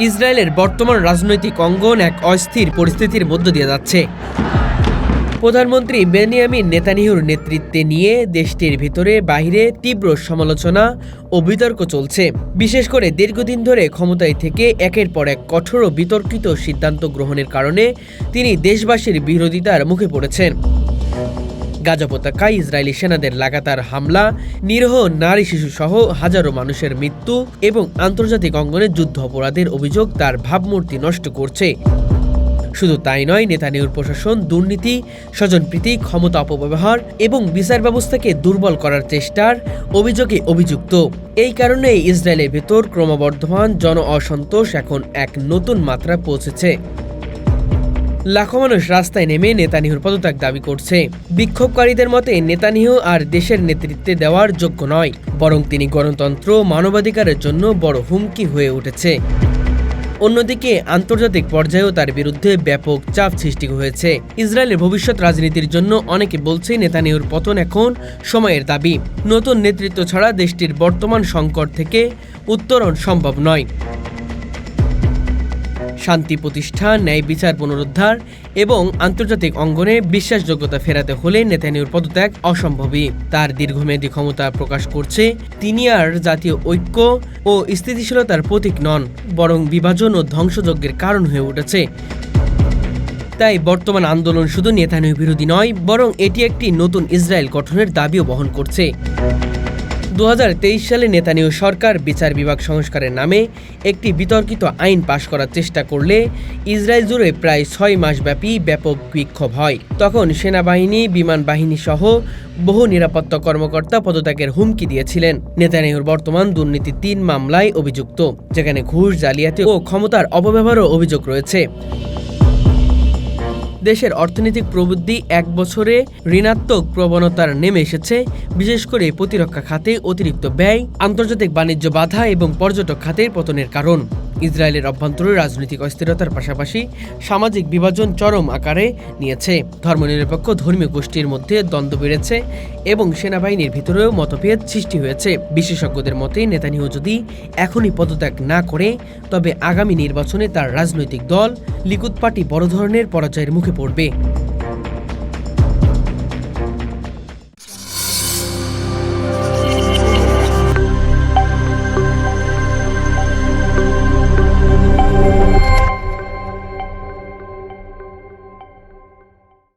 ইসরায়েলের বর্তমান রাজনৈতিক অঙ্গন এক অস্থির পরিস্থিতির মধ্য দিয়ে যাচ্ছে। প্রধানমন্ত্রী বেনিয়ামিন নেতানিয়াহুর নেতৃত্বে নিয়ে দেশটির ভিতরে বাইরে তীব্র সমালোচনা ও বিতর্ক চলছে। বিশেষ করে দীর্ঘদিন ধরে ক্ষমতায় থেকে একের পর এক কঠোর ও বিতর্কিত সিদ্ধান্ত গ্রহণের কারণে তিনি দেশবাসীর বিরোধিতার মুখে পড়েছেন। গাজা উপত্যকায় ইসরায়েলি সেনাদের লাগাতার হামলা, নিরীহ নারী শিশু সহ হাজারো মানুষের মৃত্যু এবং আন্তর্জাতিক অঙ্গনে যুদ্ধ অপরাধের অভিযোগ তার ভাবমূর্তি নষ্ট করছে। শুধু তাই নয়, নেতানিয়াহুর প্রশাসন দুর্নীতি, স্বজনপ্রীতি, ক্ষমতা অপব্যবহার এবং বিচার ব্যবস্থাকে দুর্বল করার চেষ্টার অভিযোগে অভিযুক্ত। এই কারণে ইসরায়েলের ভেতর ক্রমবর্ধমান জন অসন্তোষ এখন এক নতুন মাত্রায় পৌঁছেছে। লাখো মানুষ রাস্তায় নেমে নেতানিয়াহুর পদত্যাগ দাবি করছে। বিক্ষোভকারীদের মতে নেতানিয়াহু আর দেশের নেতৃত্বে দেওয়ার যোগ্য নয়, বরং তিনি গণতন্ত্র, মানবাধিকারের জন্য বড় হুমকি হয়ে উঠেছে। অন্যদিকে আন্তর্জাতিক পর্যায়েও তার বিরুদ্ধে ব্যাপক চাপ সৃষ্টি হয়েছে। ইসরায়েলের ভবিষ্যৎ রাজনীতির জন্য অনেকে বলছে নেতানিয়াহুর পতন এখন সময়ের দাবি। নতুন নেতৃত্ব ছাড়া দেশটির বর্তমান সংকট থেকে উত্তরণ সম্ভব নয়। শান্তি প্রতিষ্ঠা, ন্যায় বিচার পুনরুদ্ধার এবং আন্তর্জাতিক অঙ্গনে বিশ্বাসযোগ্যতা ফেরাতে হলে নেতানিয়াহুর পদত্যাগ অসম্ভবই। তার দীর্ঘমেয়াদী ক্ষমতা প্রকাশ করছে তিনি আর জাতীয় ঐক্য ও স্থিতিশীলতার প্রতীক নন, বরং বিভাজন ও ধ্বংসযজ্ঞের কারণ হয়ে উঠেছে। তাই বর্তমান আন্দোলন শুধু নেতানিয়াহু বিরোধী নয়, বরং এটি একটি নতুন ইসরায়েল গঠনের দাবিও বহন করছে। 2023 সালে নেতানিয়াহু সরকার বিচার বিভাগ সংস্কারের নামে একটি বিতর্কিত আইন পাশ করার চেষ্টা করলে ইসরায়েল জুড়ে প্রায় 6 মাসব্যাপী ব্যাপক বিক্ষোভ হয়। তখন সেনাবাহিনী, বিমান বাহিনী সহ বহু নিরাপত্তা কর্মকর্তা পদত্যাগের হুমকি দিয়েছিলেন। নেতানিয়াহুর বর্তমান দুর্নীতি 3 মামলায় অভিযুক্ত, যেখানে ঘুষ, জালিয়াতি ও ক্ষমতার অপব্যবহারও অভিযোগ রয়েছে। দেশের অর্থনৈতিক প্রবৃদ্ধি এক বছরে ঋণাত্মক প্রবণতার নেমে এসেছে, বিশেষ করে প্রতিরক্ষা খাতে অতিরিক্ত ব্যয়, আন্তর্জাতিক বাণিজ্য বাধা এবং পর্যটক খাতের পতনের কারণ। ইসরায়েলের অভ্যন্তরে রাজনৈতিক অস্থিরতার পাশাপাশি সামাজিক বিভাজন চরম আকারে নিয়েছে। ধর্মনিরপেক্ষ ধর্মীয় গোষ্ঠীর মধ্যে দ্বন্দ্ব বেড়েছে এবং সেনাবাহিনীর ভিতরেও মতভেদ সৃষ্টি হয়েছে। বিশেষজ্ঞদের মতে নেতানিয়াহু যদি এখনই পদত্যাগ না করে, তবে আগামী নির্বাচনে তার রাজনৈতিক দল লিকুদ পার্টি বড় ধরনের পরাজয়ের মুখে পড়বে।